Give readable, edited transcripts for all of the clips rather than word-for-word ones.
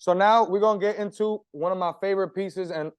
So now we're gonna get into one of my favorite pieces, and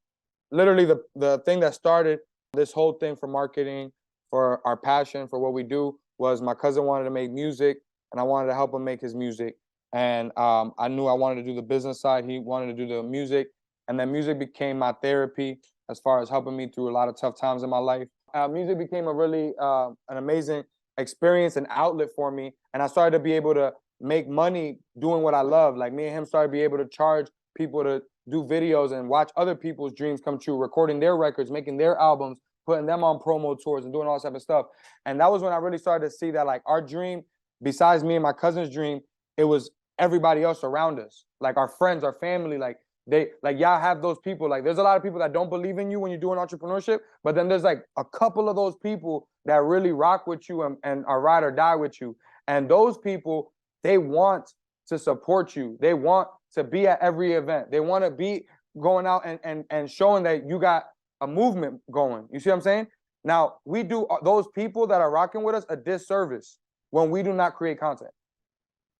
literally the thing that started this whole thing for marketing, for our passion, for what we do, was my cousin wanted to make music, and I wanted to help him make his music. And I knew I wanted to do the business side. He wanted to do the music, and then music became my therapy as far as helping me through a lot of tough times in my life. Music became a really an amazing experience and outlet for me, and I started to be able to make money doing what I love. Like me and him started to be able to charge people to do videos and watch other people's dreams come true, recording their records, making their albums, putting them on promo tours and doing all this type of stuff. And that was when I really started to see that like our dream, besides me and my cousin's dream, it was everybody else around us, like our friends, our family, like y'all have those people. Like there's a lot of people that don't believe in you when you're doing entrepreneurship, but then there's like a couple of those people that really rock with you and are ride or die with you. And those people, they want to support you. They want to be at every event. They want to be going out and showing that you got a movement going. You see what I'm saying? Now, we do those people that are rocking with us a disservice when we do not create content.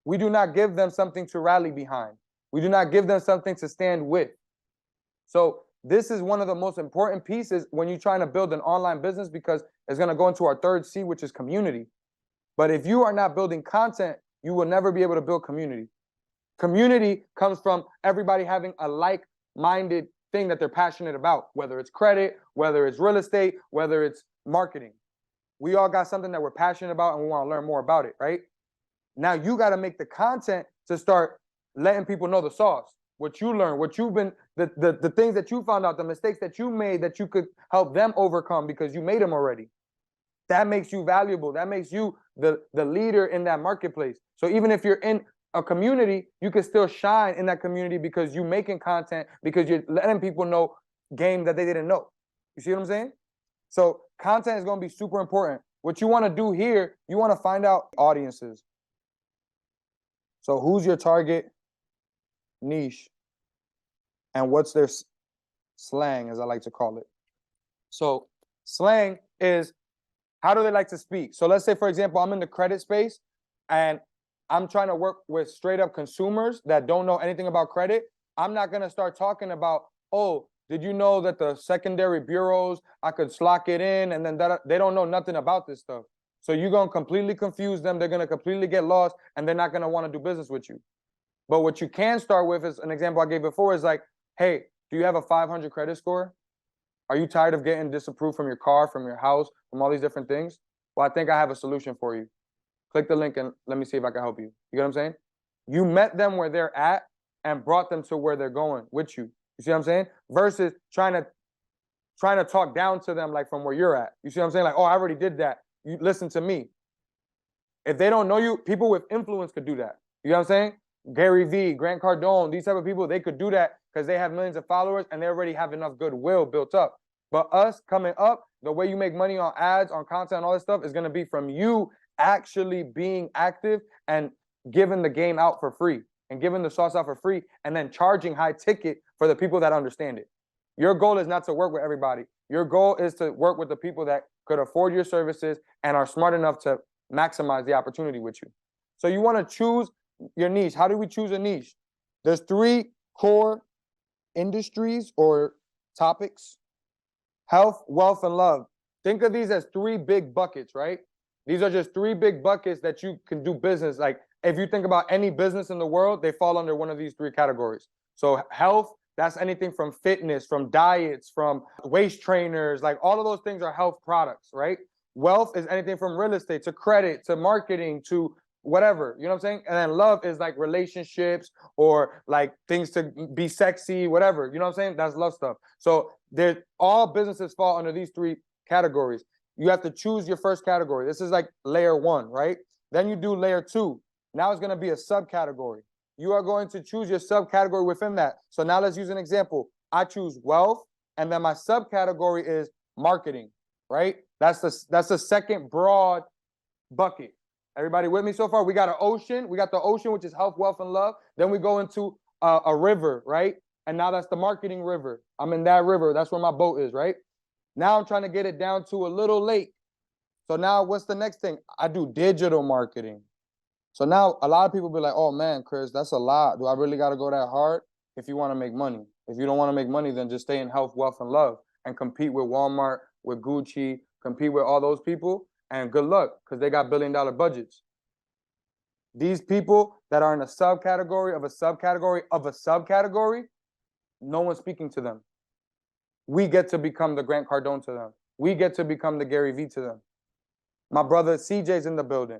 We do not give them something to rally behind. We do not give them something to stand with. So this is one of the most important pieces when you're trying to build an online business, because it's going to go into our third C, which is community. But if you are not building content, you will never be able to build community. Community comes from everybody having a like-minded thing that they're passionate about, whether it's credit, whether it's real estate, whether it's marketing. We all got something that we're passionate about and we want to learn more about it, right? Now you got to make the content to start letting people know the sauce, what you learned, what you've been, the things that you found out, the mistakes that you made that you could help them overcome because you made them already. That makes you valuable. That makes you the leader in that marketplace. So even if you're in a community, you can still shine in that community because you're making content, because you're letting people know game that they didn't know. You see what I'm saying? So content is going to be super important. What you want to do here, you want to find out audiences. So who's your target niche and what's their slang, as I like to call it. So slang is, how do they like to speak? So let's say, for example, I'm in the credit space and I'm trying to work with straight up consumers that don't know anything about credit. I'm not going to start talking about, oh, did you know that the secondary bureaus, I could slock it in, and then that, they don't know nothing about this stuff. So you're going to completely confuse them. They're going to completely get lost, and they're not going to want to do business with you. But what you can start with is an example I gave before is like, hey, do you have a 500 credit score? Are you tired of getting disapproved from your car, from your house, from all these different things? Well, I think I have a solution for you. Click the link and let me see if I can help you. You get what I'm saying? You met them where they're at and brought them to where they're going with you. You see what I'm saying? Versus trying to talk down to them like from where you're at. You see what I'm saying? Like, oh, I already did that. You listen to me. If they don't know you, people with influence could do that. You know what I'm saying? Gary Vee, Grant Cardone, these type of people, they could do that because they have millions of followers and they already have enough goodwill built up. But us coming up, the way you make money on ads, on content, and all this stuff is going to be from you actually being active and giving the game out for free and giving the sauce out for free and then charging high ticket for the people that understand it. Your goal is not to work with everybody. Your goal is to work with the people that could afford your services and are smart enough to maximize the opportunity with you. So you want to choose your niche. How do we choose a niche? There's 3 core industries or topics: health, wealth, and love. Think of these as 3 big buckets, right? These are just 3 big buckets that you can do business. Like if you think about any business in the world, they fall under one of these 3 categories. So health, that's anything from fitness, from diets, from waist trainers, like all of those things are health products, right? Wealth is anything from real estate to credit to marketing to whatever, you know what I'm saying? And then love is like relationships or like things to be sexy, whatever, you know what I'm saying? That's love stuff. So all businesses fall under these 3 categories. You have to choose your first category. This is like layer 1, right? Then you do layer 2. Now it's going to be a subcategory. You are going to choose your subcategory within that. So now let's use an example. I choose wealth, and then my subcategory is marketing, right? That's the second broad bucket. Everybody with me so far? We got an ocean. We got the ocean, which is health, wealth, and love. Then we go into a river, right? And now that's the marketing river. I'm in that river. That's where my boat is, right? Now I'm trying to get it down to a little lake. So now what's the next thing? I do digital marketing. So now a lot of people be like, oh man, Chris, that's a lot. Do I really got to go that hard? if you want to make money. If you don't want to make money, then just stay in health, wealth, and love and compete with Walmart, with Gucci, compete with all those people, and good luck, because they got billion-dollar budgets. These people that are in a subcategory of a subcategory of a subcategory, no one's speaking to them. We get to become the Grant Cardone to them. We get to become the Gary Vee to them. My brother CJ's in the building.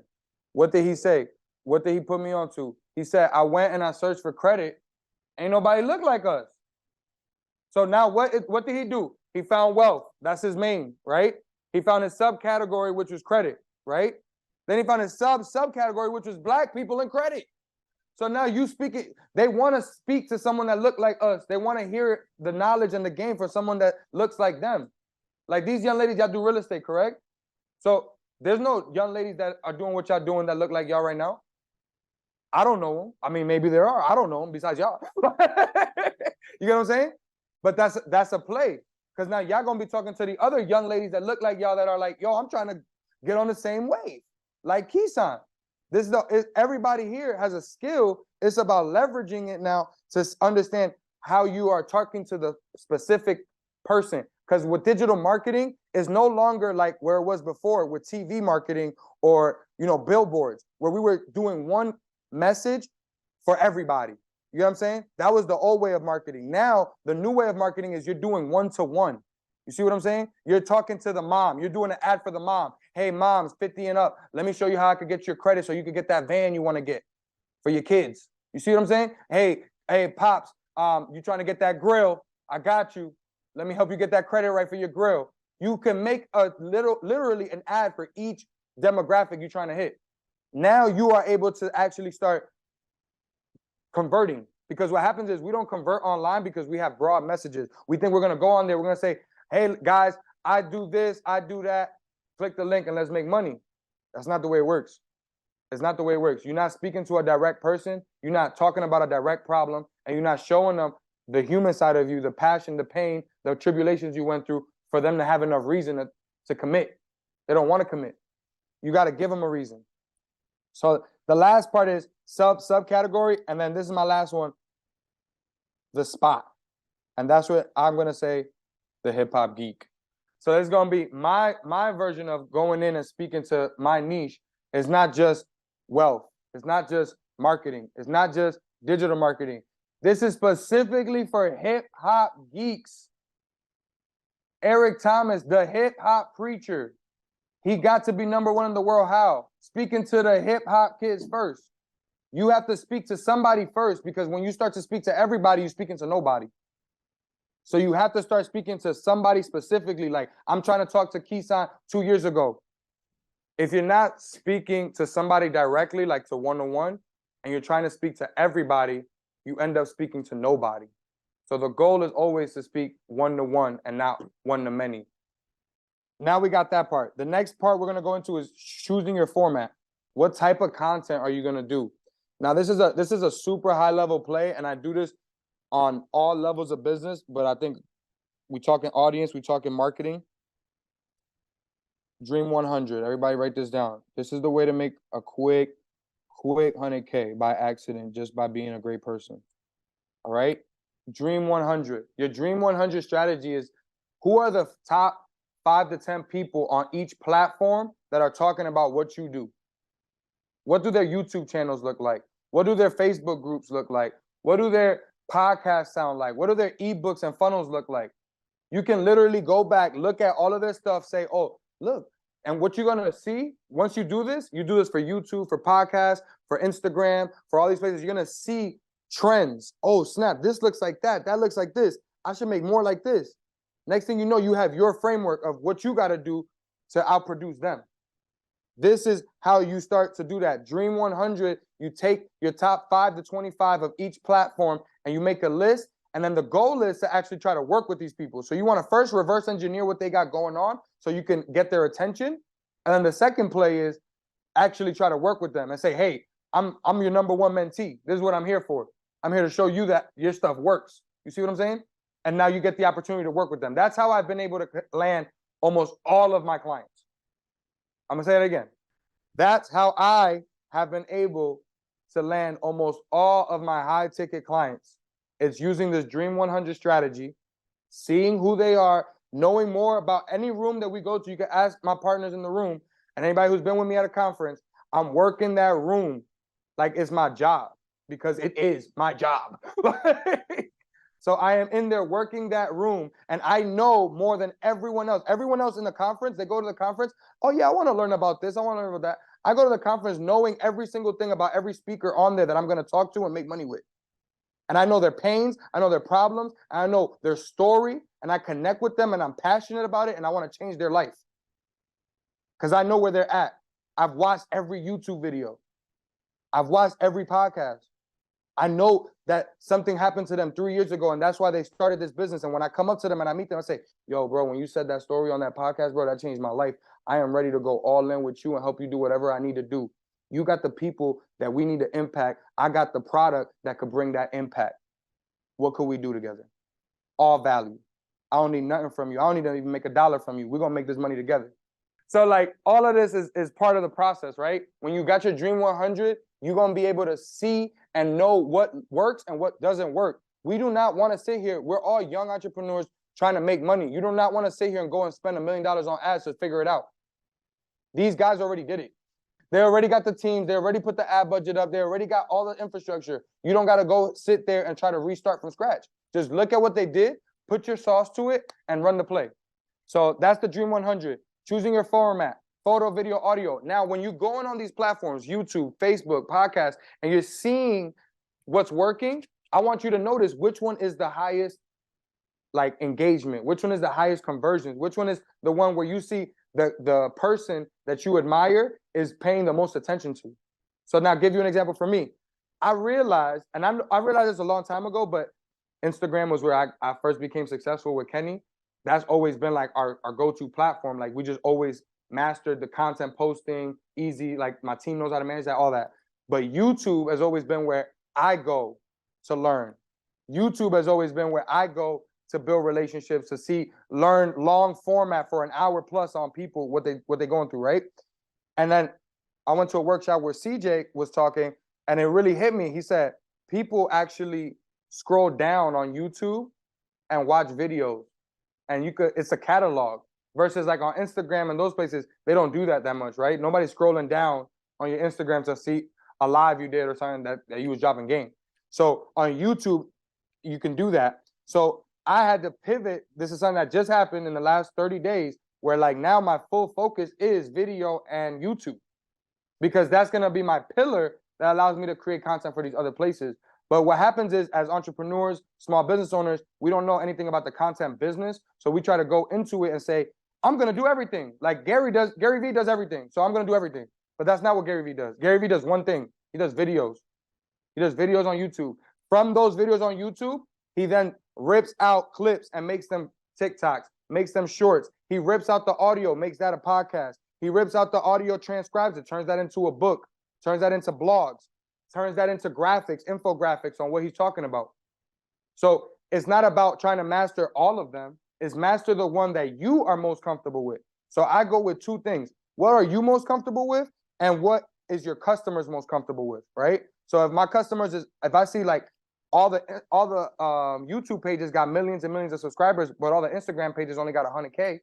What did he say? What did he put me on to? He said, I went and I searched for credit. Ain't nobody look like us. So now what did he do? He found wealth. That's his main, right? He found his subcategory, which was credit, right? Then he found his subcategory, which was black people in credit. So now you speak it. They want to speak to someone that look like us. They want to hear the knowledge and the game from someone that looks like them. Like these young ladies, y'all do real estate, correct? So there's no young ladies that are doing what y'all doing that look like y'all right now. I don't know them. I mean, maybe there are. I don't know them besides y'all. You get what I'm saying? But that's a play. Because now y'all going to be talking to the other young ladies that look like y'all that are like, yo, I'm trying to get on the same wave. Like Keesan. Everybody here has a skill. It's about leveraging it now to understand how you are talking to the specific person. Because with digital marketing, it's no longer like where it was before with TV marketing or, billboards, where we were doing one message for everybody. You know what I'm saying? That was the old way of marketing. Now, the new way of marketing is you're doing one-to-one. You see what I'm saying? You're talking to the mom. You're doing an ad for the mom. Hey, moms, 50 and up. Let me show you how I could get your credit so you could get that van you want to get for your kids. You see what I'm saying? Hey, pops, you trying to get that grill? I got you. Let me help you get that credit right for your grill. You can make literally an ad for each demographic you're trying to hit. Now you are able to actually start converting, because what happens is we don't convert online because we have broad messages. We think we're going to go on there. We're going to say, hey, guys, I do this, I do that. Click the link and let's make money. That's not the way it works. It's not the way it works. You're not speaking to a direct person. You're not talking about a direct problem, and you're not showing them the human side of you, the passion, the pain, the tribulations you went through for them to have enough reason to commit. They don't want to commit. You got to give them a reason. So the last part is subcategory, and then this is my last one, the spot. And that's what I'm going to say, the hip hop geek. So it's going to be my version of going in and speaking to my niche. Is not just wealth. It's not just marketing. It's not just digital marketing. This is specifically for hip hop geeks. Eric Thomas, the hip hop preacher. He got to be #1 in the world. How? Speaking to the hip hop kids first. You have to speak to somebody first, because when you start to speak to everybody, you're speaking to nobody. So you have to start speaking to somebody specifically. Like, I'm trying to talk to Keesan 2 years ago. If you're not speaking to somebody directly, like to one-on-one, and you're trying to speak to everybody, you end up speaking to nobody. So the goal is always to speak one-to-one and not one-to-many. Now we got that part. The next part we're going to go into is choosing your format. What type of content are you going to do? Now, this is a super high-level play, and I do this on all levels of business, but I think we talking audience, we talking marketing. Dream 100. Everybody write this down. This is the way to make a quick 100K by accident, just by being a great person. All right? Dream 100. Your Dream 100 strategy is, who are the top 5 to 10 people on each platform that are talking about what you do? What do their YouTube channels look like? What do their Facebook groups look like? What do their podcasts sound like? What do their ebooks and funnels look like? You can literally go back, look at all of their stuff, say, oh, look. And what you're going to see, once you do this for YouTube, for podcasts, for Instagram, for all these places, you're going to see trends. Oh, snap, this looks like that. That looks like this. I should make more like this. Next thing you know, you have your framework of what you got to do to outproduce them. This is how you start to do that. Dream 100, you take your top 5 to 25 of each platform and you make a list. And then the goal is to actually try to work with these people. So you want to first reverse engineer what they got going on so you can get their attention. And then the second play is actually try to work with them and say, hey, I'm your #1 mentee. This is what I'm here for. I'm here to show you that your stuff works. You see what I'm saying? And now you get the opportunity to work with them. That's how I've been able to land almost all of my clients. I'm going to say it again. That's how I have been able to land almost all of my high ticket clients. It's using this Dream 100 strategy, seeing who they are, knowing more about any room that we go to. You can ask my partners in the room and anybody who's been with me at a conference. I'm working that room like it's my job, because it is my job. So I am in there working that room, and I know more than everyone else. Everyone else in the conference, they go to the conference, oh yeah, I want to learn about this, I want to learn about that. I go to the conference knowing every single thing about every speaker on there that I'm going to talk to and make money with. And I know their pains, I know their problems, and I know their story, and I connect with them, and I'm passionate about it, and I want to change their life. Because I know where they're at. I've watched every YouTube video. I've watched every podcast. I know that something happened to them 3 years ago, and that's why they started this business. And when I come up to them and I meet them, I say, yo, bro, when you said that story on that podcast, bro, that changed my life. I am ready to go all in with you and help you do whatever I need to do. You got the people that we need to impact. I got the product that could bring that impact. What could we do together? All value. I don't need nothing from you. I don't need to even make $1 from you. We're going to make this money together. So like all of this is part of the process, right? When you got your Dream 100, you're going to be able to see and know what works and what doesn't work. We do not want to sit here. We're all young entrepreneurs trying to make money. You do not want to sit here and go and spend $1 million on ads to figure it out. These guys already did it. They already got the teams. They already put the ad budget up. They already got all the infrastructure. You don't got to go sit there and try to restart from scratch. Just look at what they did, put your sauce to it, and run the play. So that's the Dream 100. Choosing your format, photo, video, audio. Now, when you're going on these platforms, YouTube, Facebook, podcasts, and you're seeing what's working, I want you to notice which one is the highest like engagement, which one is the highest conversion, which one is the one where you see the person that you admire is paying the most attention to. So now, give you an example for me. I realized, and I realized this a long time ago, but Instagram was where I first became successful with Kenny. That's always been like our go-to platform. Like we just always mastered the content posting, easy. Like my team knows how to manage that, all that. But YouTube has always been where I go to learn. YouTube has always been where I go to build relationships, to learn long format for an hour plus on people, what they're going through, right? And then I went to a workshop where CJ was talking, and it really hit me. He said, people actually scroll down on YouTube and watch videos. And it's a catalog, versus like on Instagram and those places, they don't do that much, right? Nobody's scrolling down on your Instagram to see a live you did or something that you was dropping game. So on YouTube, you can do that. So I had to pivot. This is something that just happened in the last 30 days, where like now my full focus is video and YouTube, because that's going to be my pillar that allows me to create content for these other places. But what happens is, as entrepreneurs, small business owners, we don't know anything about the content business. So we try to go into it and say, I'm going to do everything. Like Gary Vee does everything. So I'm going to do everything. But that's not what Gary Vee does. Gary Vee does one thing. He does videos. He does videos on YouTube. From those videos on YouTube, he then rips out clips and makes them TikToks, makes them shorts. He rips out the audio, makes that a podcast. He rips out the audio, transcribes it, turns that into a book, turns that into blogs, turns that into graphics, infographics on what he's talking about. So it's not about trying to master all of them. It's master the one that you are most comfortable with. So I go with two things. What are you most comfortable with? And what is your customers most comfortable with, right? So if my customers if I see like all the YouTube pages got millions and millions of subscribers, but all the Instagram pages only got 100K,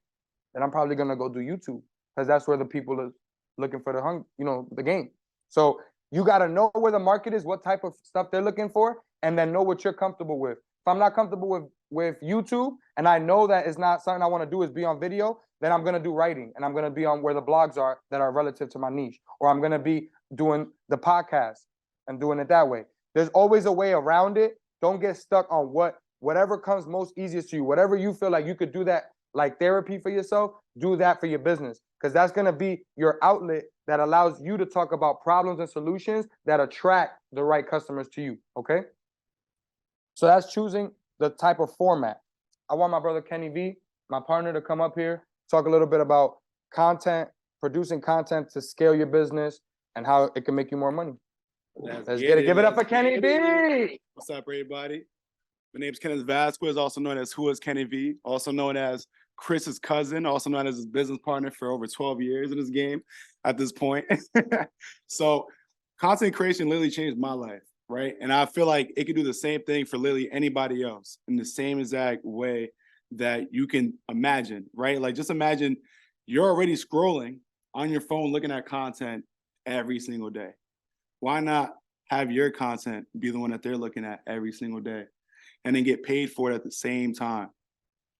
then I'm probably gonna go do YouTube, because that's where the people are looking for the game. So you got to know where the market is, what type of stuff they're looking for, and then know what you're comfortable with. If I'm not comfortable with YouTube, and I know that it's not something I want to do is be on video, then I'm going to do writing, and I'm going to be on where the blogs are that are relative to my niche, or I'm going to be doing the podcast and doing it that way. There's always a way around it. Don't get stuck on whatever comes most easiest to you. Whatever you feel like you could do that like therapy for yourself, do that for your business, because that's going to be your outlet that allows you to talk about problems and solutions that attract the right customers to you, okay? So that's choosing the type of format. I want my brother Kenny V, my partner, to come up here, talk a little bit about content, producing content to scale your business, and how it can make you more money. Let's get it. Give it up for Kenny V. What's up, everybody? My name is Kenneth Vasquez, also known as Who is Kenny V, also known as Chris's cousin, also known as his business partner for over 12 years in this game at this point. So content creation literally changed my life. right? And I feel like it could do the same thing for literally anybody else in the same exact way that you can imagine, right? Like just imagine you're already scrolling on your phone looking at content every single day. Why not have your content be the one that they're looking at every single day and then get paid for it at the same time?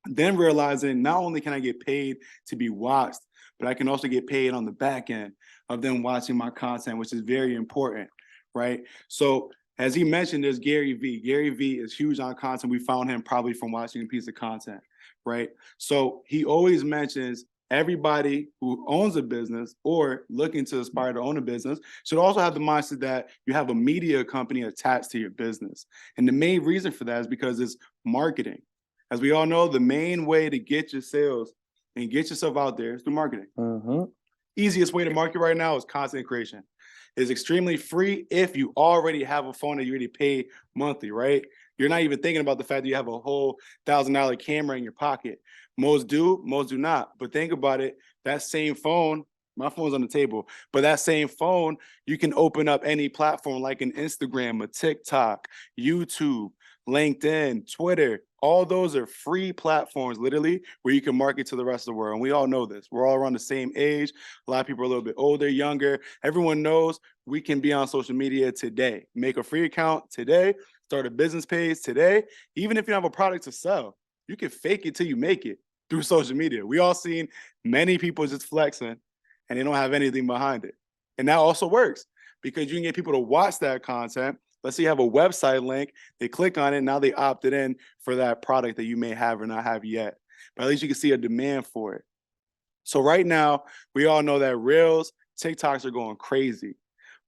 Then realizing not only can I get paid to be watched, but I can also get paid on the back end of them watching my content, which is very important, right? So as he mentioned, there's Gary Vee. Gary Vee is huge on content. We found him probably from watching a piece of content, right? So he always mentions everybody who owns a business or looking to aspire to own a business should also have the mindset that you have a media company attached to your business. And the main reason for that is because it's marketing. As we all know, the main way to get your sales and get yourself out there is through marketing. Mm-hmm. Easiest way to market right now is content creation. It's extremely free if you already have a phone that you already pay monthly, right? You're not even thinking about the fact that you have a whole $1,000 camera in your pocket. Most do, most do not. But think about it, that same phone, my phone's on the table, but that same phone, you can open up any platform like an Instagram, a TikTok, YouTube, LinkedIn, Twitter. All those are free platforms, literally, where you can market to the rest of the world. And we all know this. We're all around the same age. A lot of people are a little bit older, younger. Everyone knows we can be on social media today. Make a free account today, start a business page today. Even if you have a product to sell, you can fake it till you make it through social media. We all seen many people just flexing and they don't have anything behind it. And that also works because you can get people to watch that content. Let's say you have a website link, they click on it, now they opted in for that product that you may have or not have yet. But at least you can see a demand for it. So right now, we all know that Reels, TikToks are going crazy.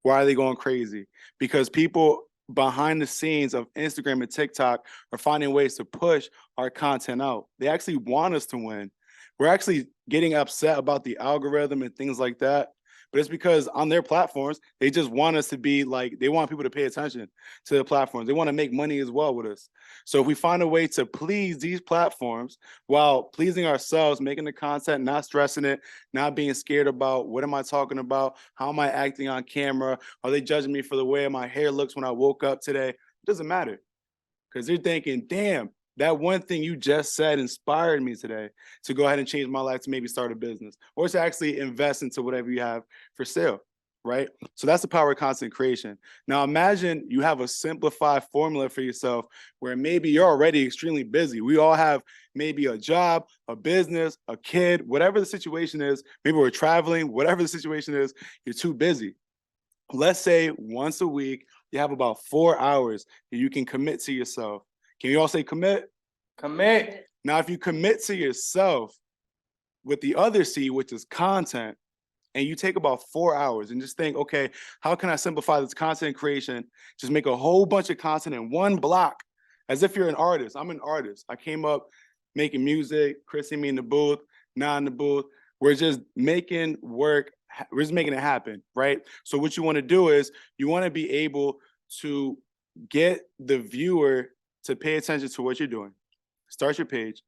Why are they going crazy? Because people behind the scenes of Instagram and TikTok are finding ways to push our content out. They actually want us to win. We're actually getting upset about the algorithm and things like that. But it's because on their platforms, they just want us to be like, they want people to pay attention to the platforms. They want to make money as well with us. So if we find a way to please these platforms while pleasing ourselves, making the content, not stressing it, not being scared about what am I talking about? How am I acting on camera? Are they judging me for the way my hair looks when I woke up today? It doesn't matter because they're thinking, damn, that one thing you just said inspired me today to go ahead and change my life to maybe start a business or to actually invest into whatever you have for sale, right? So that's the power of content creation. Now imagine you have a simplified formula for yourself where maybe you're already extremely busy. We all have maybe a job, a business, a kid, whatever the situation is. Maybe we're traveling, whatever the situation is, you're too busy. Let's say once a week, you have about 4 hours that you can commit to yourself. Can you all say commit? Commit. Now, if you commit to yourself with the other C, which is content, and you take about 4 hours and just think, okay, how can I simplify this content creation? Just make a whole bunch of content in one block, as if you're an artist. I'm an artist. I came up making music, Chris and me in the booth, not in the booth. We're just making work. We're just making it happen, right? So what you want to do is you want to be able to get the viewer to pay attention to what you're doing. Start your page.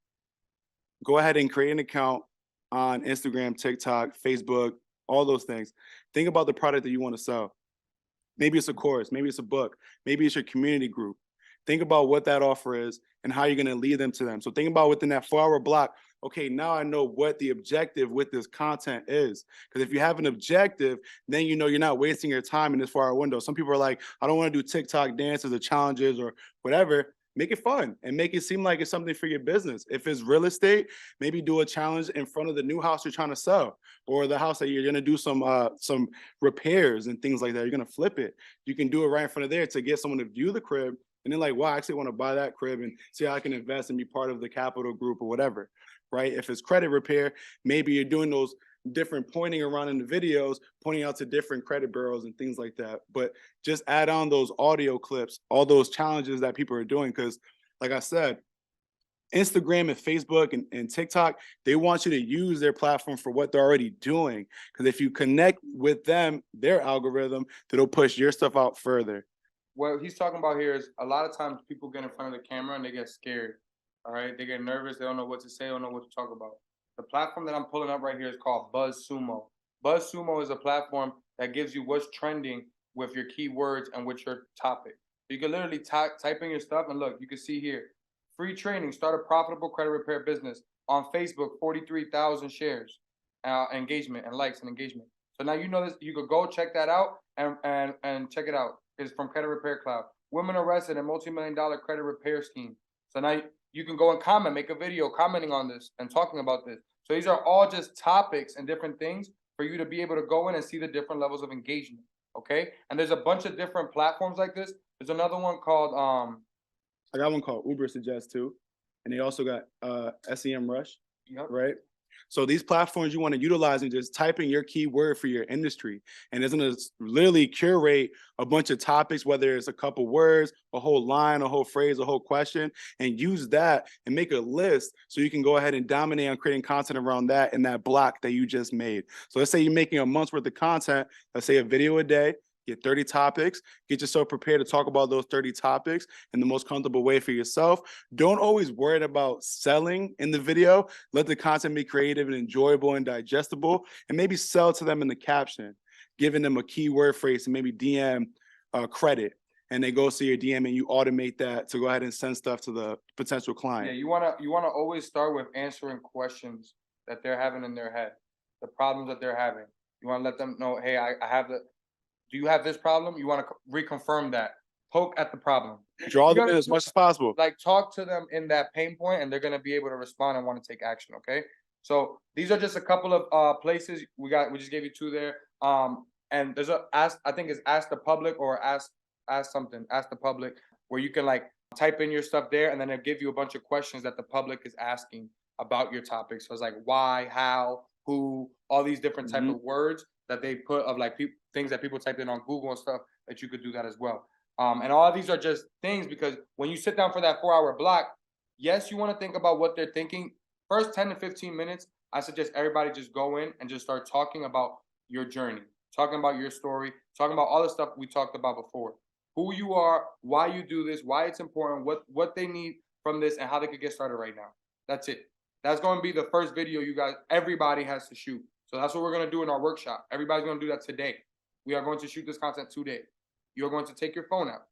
Go ahead and create an account on Instagram, TikTok, Facebook, all those things. Think about the product that you want to sell. Maybe it's a course, maybe it's a book, maybe it's your community group. Think about what that offer is and how you're going to lead them to them. So think about within that 4-hour block, okay, now I know what the objective with this content is. Because if you have an objective, then you know you're not wasting your time in this 4-hour window. Some people are like, I don't want to do TikTok dances or challenges or whatever. Make it fun and make it seem like it's something for your business. If it's real estate, maybe do a challenge in front of the new house you're trying to sell or the house that you're going to do some repairs and things like that. You're going to flip it. You can do it right in front of there to get someone to view the crib and then like, wow, I actually want to buy that crib and see how I can invest and be part of the capital group or whatever, right? If it's credit repair, maybe you're doing those different pointing around in the videos, pointing out to different credit bureaus and things like that. But just add on those audio clips, all those challenges that people are doing. Because like I said, Instagram and Facebook and TikTok, they want you to use their platform for what they're already doing. Because if you connect with them, their algorithm, that'll push your stuff out further. What he's talking about here is a lot of times people get in front of the camera and they get scared. All right. They get nervous. They don't know what to say, they don't know what to talk about. The platform that I'm pulling up right here is called BuzzSumo. BuzzSumo is a platform that gives you what's trending with your keywords and with your topic. You can literally type in your stuff and look, you can see here, free training, start a profitable credit repair business on Facebook, 43,000 shares, engagement and likes and engagement. So now you know this, you could go check that out and check it out. It's from Credit Repair Cloud. Women arrested in multi-million-dollar credit repair scheme. So now you can go and comment, make a video commenting on this and talking about this. So these are all just topics and different things for you to be able to go in and see the different levels of engagement. Okay. And there's a bunch of different platforms like this. There's another one called I got one called Uber Suggest too, and they also got SEM Rush, yep. right? So these platforms you want to utilize and just type in your keyword for your industry, and it's gonna literally curate a bunch of topics, whether it's a couple words, a whole line, a whole phrase, a whole question, and use that and make a list so you can go ahead and dominate on creating content around that in that block that you just made. So let's say you're making a month's worth of content, let's say a video a day. Get 30 topics, get yourself prepared to talk about those 30 topics in the most comfortable way for yourself. Don't always worry about selling in the video. Let the content be creative and enjoyable and digestible, and maybe sell to them in the caption, giving them a keyword phrase and maybe DM credit. And they go see your DM and you automate that to go ahead and send stuff to the potential client. Yeah, you wanna always start with answering questions that they're having in their head, the problems that they're having. You wanna let them know, hey, I have the. Do you have this problem? You want to reconfirm that. Poke at the problem. Draw You them gotta in as much as possible. like talk to them in that pain point, and they're gonna be able to respond and want to take action. Okay. So these are just a couple of places we got. We just gave you two there. And there's a ask. I think it's ask the public or ask something. Ask the public where you can like type in your stuff there, and then they'll give you a bunch of questions that the public is asking about your topic. So it's like why, how, who, all these different type of words that they put of like things that people typed in on Google and stuff that you could do that as well. And all of these are just things because when you sit down for that 4-hour block, yes, you want to think about what they're thinking. First 10 to 15 minutes, I suggest everybody just go in and just start talking about your journey, talking about your story, talking about all the stuff we talked about before. Who you are, why you do this, why it's important, what they need from this, and how they could get started right now. That's it. That's going to be the first video you guys, everybody has to shoot. So that's what we're going to do in our workshop. Everybody's going to do that today. We are going to shoot this content today. You're going to take your phone out.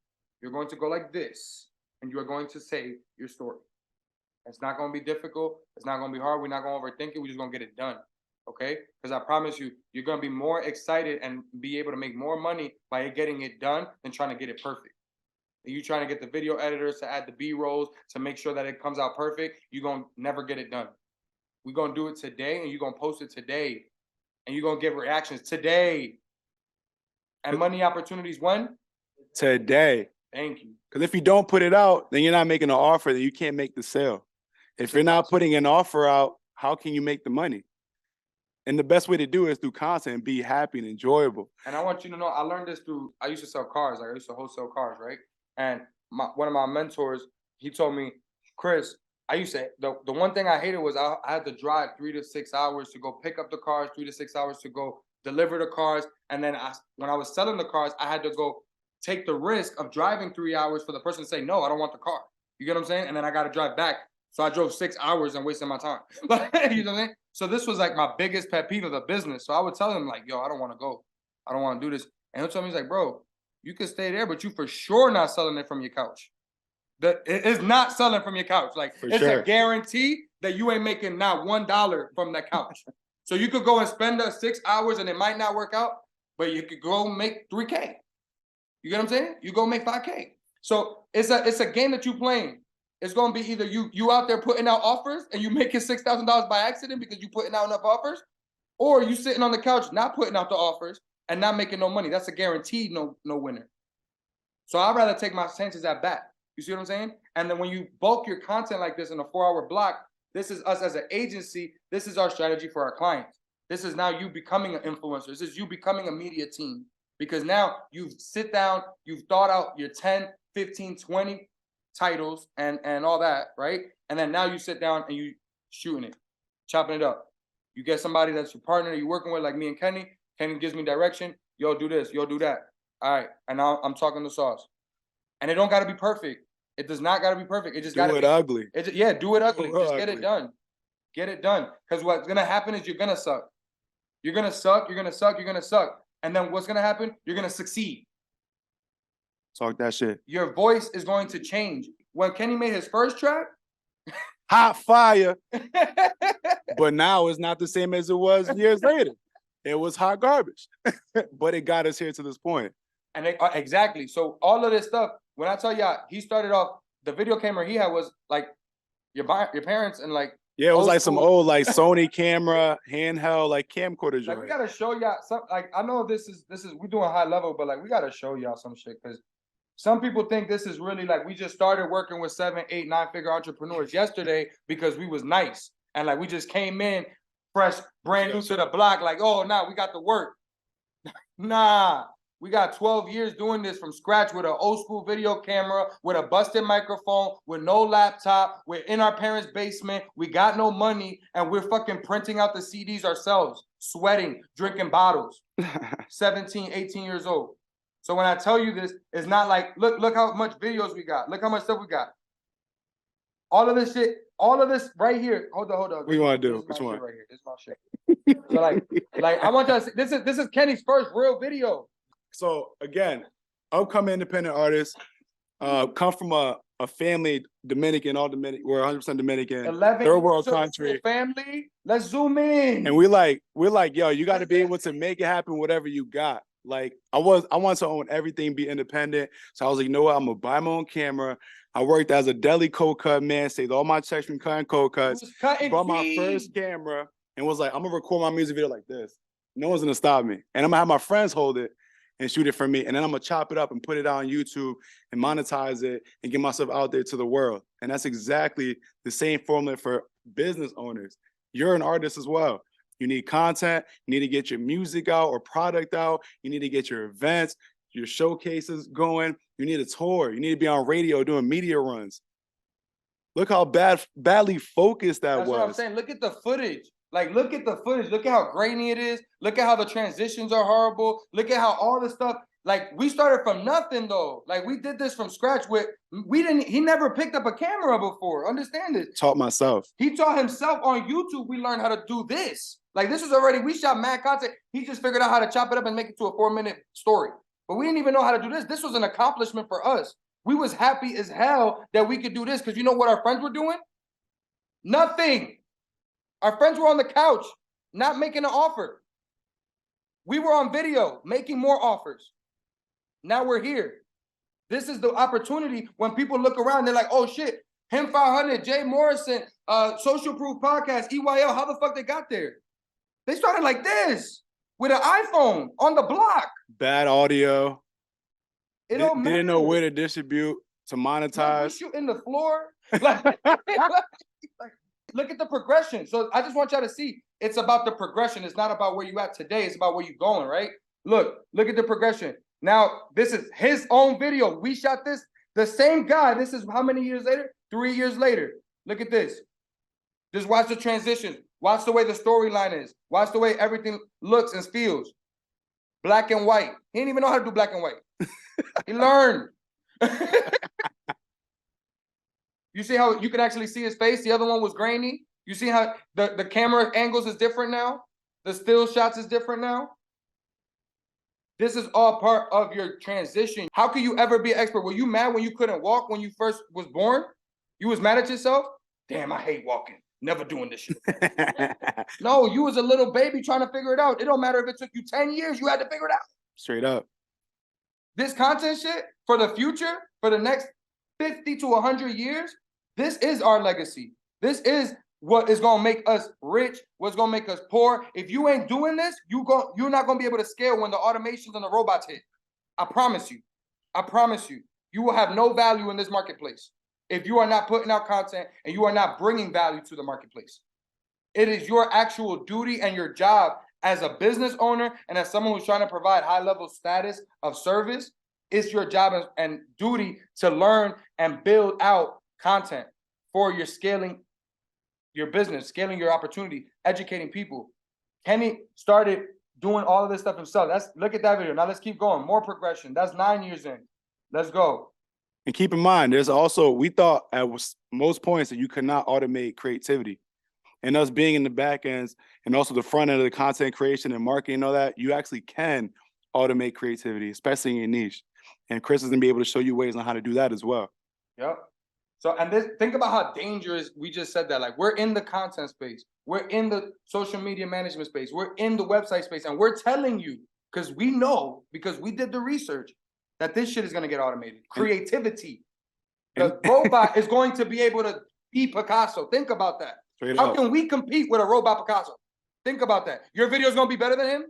You're going to go like this, and you are going to say your story. It's not going to be difficult. It's not going to be hard. We're not going to overthink it. We're just going to get it done. Okay? Because I promise you, you're going to be more excited and be able to make more money by getting it done than trying to get it perfect. And you trying to get the video editors to add the B-rolls to make sure that it comes out perfect, you're going to never get it done. We're going to do it today, and you're going to post it today. And you're going to give reactions today. And money opportunities when? Today. Thank you. Because if you don't put it out, then you're not making an offer, then you can't make the sale. If you're not putting an offer out, how can you make the money? And the best way to do it is through content and be happy and enjoyable. And I want you to know, I learned this through, I used to sell cars. Like I used to wholesale cars, right? And one of my mentors, he told me, Chris, I used to, the one thing I hated was I had to drive 3 to 6 hours to go pick up the cars, 3 to 6 hours to go deliver the cars. And then when I was selling the cars, I had to go take the risk of driving 3 hours for the person to say, no, I don't want the car. You get what I'm saying? And then I got to drive back. So I drove 6 hours and wasted my time. You know what I'm saying? So this was like my biggest pet peeve of the business. So I would tell him like, yo, I don't want to go. I don't want to do this. And he'll tell me, he's like, bro, you can stay there, but you for sure not selling it from your couch. It is not selling from your couch. Like it's a guarantee that you ain't making not $1 from that couch. So you could go and spend 6 hours and it might not work out, but you could go make 3K. You get what I'm saying? You go make 5K. So it's a game that you playing. It's gonna be either you out there putting out offers and you making $6,000 by accident because you putting out enough offers, or you sitting on the couch not putting out the offers and not making no money. That's a guaranteed no winner. So I'd rather take my chances at bat. You see what I'm saying? And then when you bulk your content like this in a 4-hour block, this is us as an agency. This is our strategy for our clients. This is now you becoming an influencer. This is you becoming a media team. Because now you've sit down, you've thought out your 10, 15, 20 titles and all that, right? And then now you sit down and you shooting it, chopping it up. You get somebody that's your partner you're working with, like me and Kenny. Kenny gives me direction. Yo, do this. Yo, do that. All right. And now I'm talking the sauce. And it don't got to be perfect. It does not got to be perfect. It just got to be ugly. Yeah, do it ugly. Do it just ugly. get it done. Get it done. Because what's going to happen is you're going to suck. You're going to suck. You're going to suck. You're going to suck. And then what's going to happen? You're going to succeed. Talk that shit. Your voice is going to change. When Kenny made his first track, hot fire. But now it's not the same as it was years later. It was hot garbage. But it got us here to this point. And exactly. So all of this stuff, when I tell y'all, he started off, the video camera he had was like your parents and like, yeah, it was like school. some old like Sony camera, handheld, like camcorder joint. Like we gotta show y'all some, like I know this is we doing high level, but like we gotta show y'all some shit because some people think this is really like we just started working with 7, 8, 9-figure entrepreneurs yesterday because we was nice and like we just came in fresh, brand new to the block, like, oh nah, we got the work. Nah. We got 12 years doing this from scratch with an old school video camera, with a busted microphone, with no laptop. We're in our parents' basement. We got no money, and we're fucking printing out the CDs ourselves, sweating, drinking bottles. 17, 18 years old. So when I tell you this, it's not like, look how much videos we got. Look how much stuff we got. All of this shit, all of this right here. Hold on. What do you want to do? Which one? Right here. This is my shit. So like I want y'all to see, this is Kenny's first real video. So again, upcoming independent artists, come from a family Dominican, all Dominican. We're 100% Dominican, 11 third world country. Family, let's zoom in. And we're like, yo, you got to be able to make it happen, whatever you got. Like I want to own everything, be independent. So I was like, you know what? I'm gonna buy my own camera. I worked as a deli cold cut man, saved all my checks from cutting cold cuts. Bought my first camera and was like, I'm gonna record my music video like this. No one's gonna stop me, and I'm gonna have my friends hold it and shoot it for me. And then I'm gonna chop it up and put it on YouTube and monetize it and get myself out there to the world. And that's exactly the same formula for business owners. You're an artist as well. You need content, you need to get your music out or product out, you need to get your events, your showcases going, you need a tour, you need to be on radio doing media runs. Look how badly focused that was. That's what I'm saying. Look at the footage. Like, look at the footage. Look at how grainy it is. Look at how the transitions are horrible. Look at how all the stuff, like, we started from nothing, though. Like, we did this from scratch with, he never picked up a camera before. Understand it. Taught myself. He taught himself on YouTube. We learned how to do this. Like, this was already, we shot mad content. He just figured out how to chop it up and make it to a 4-minute story. But we didn't even know how to do this. This was an accomplishment for us. We was happy as hell that we could do this because you know what our friends were doing? Nothing. Our friends were on the couch, not making an offer. We were on video, making more offers. Now we're here. This is the opportunity when people look around, they're like, oh shit, him 500, Jay Morrison, Social Proof Podcast, EYL, how the fuck they got there? They started like this with an iPhone on the block. Bad audio. It don't matter. Didn't know where to distribute, to monetize. Shooting the floor. Like, look at the progression. So I just want y'all to see, it's about the progression. It's not about where you at today. It's about where you're going, right? Look at the progression. Now, this is his own video. We shot this. The same guy. This is how many years later? 3 years later. Look at this. Just watch the transitions. Watch the way the storyline is. Watch the way everything looks and feels. Black and white. He didn't even know how to do black and white. He learned. You see how you could actually see his face? The other one was grainy. You see how the camera angles is different now? The still shots is different now? This is all part of your transition. How could you ever be an expert? Were you mad when you couldn't walk when you first was born? You was mad at yourself? Damn, I hate walking. Never doing this shit. No, you was a little baby trying to figure it out. It don't matter if it took you 10 years, you had to figure it out. Straight up. This content shit for the future, for the next 50 to 100 years, this is our legacy. This is what is going to make us rich, what's going to make us poor. If you ain't doing this, you're not going to be able to scale when the automations and the robots hit. I promise you. I promise you. You will have no value in this marketplace if you are not putting out content and you are not bringing value to the marketplace. It is your actual duty and your job as a business owner and as someone who's trying to provide high-level status of service. It's your job and duty to learn and build out content for your scaling your business, scaling your opportunity, educating people. Kenny started doing all of this stuff himself. Look at that video. Now let's keep going. More progression. That's 9 years in. Let's go. And keep in mind, there's also, we thought at most points that you could not automate creativity. And us being in the back ends and also the front end of the content creation and marketing and all that, you actually can automate creativity, especially in your niche. And Chris is gonna be able to show you ways on how to do that as well. Yep. So, and this, think about how dangerous we just said that. Like, we're in the content space, we're in the social media management space, we're in the website space, and we're telling you, because we know, because we did the research, that this shit is going to get automated. Creativity. The robot is going to be able to be Picasso. Think about that. How can we compete with a robot Picasso? Think about that. Your video is going to be better than him.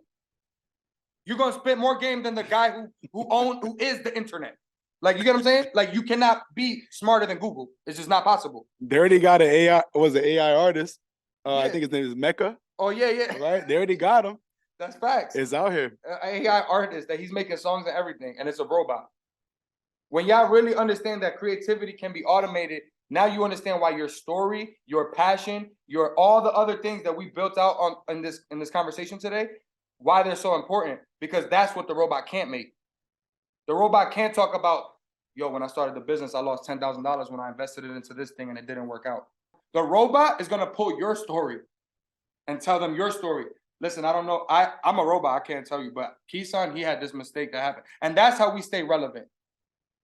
You're going to spit more game than the guy who is the internet. Like, you get what I'm saying? Like, you cannot be smarter than Google. It's just not possible. They already got an AI, was an AI artist. Yeah. I think his name is Mecca. Oh, yeah, yeah. Right? They already got him. That's facts. It's out here. AI artist that he's making songs and everything, and it's a robot. When y'all really understand that creativity can be automated, now you understand why your story, your passion, your all the other things that we built out on in this conversation today, why they're so important. Because that's what the robot can't make. The robot can't talk about, yo, when I started the business, I lost $10,000 when I invested it into this thing and it didn't work out. The robot is gonna pull your story and tell them your story. Listen, I don't know. I'm a robot. I can't tell you, but Keeson, he had this mistake that happened. And that's how we stay relevant.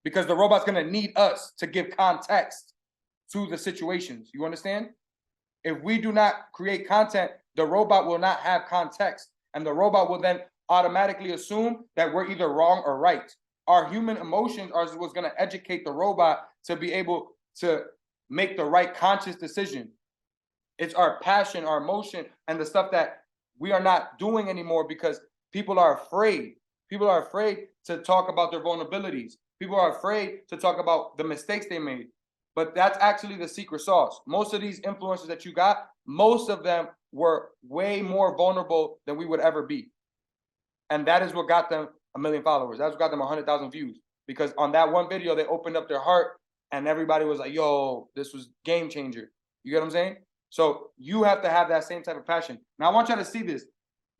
Because the robot's gonna need us to give context to the situations. You understand? If we do not create content, the robot will not have context. And the robot will then automatically assume that we're either wrong or right. Our human emotions are what's gonna educate the robot to be able to make the right conscious decision. It's our passion, our emotion, and the stuff that we are not doing anymore because people are afraid. People are afraid to talk about their vulnerabilities. People are afraid to talk about the mistakes they made. But that's actually the secret sauce. Most of these influencers that you got, most of them were way more vulnerable than we would ever be. And that is what got them 1 million followers. That's what got them 100,000 views. Because on that one video, they opened up their heart and everybody was like, yo, this was game changer. You get what I'm saying? So you have to have that same type of passion. Now I want y'all to see this.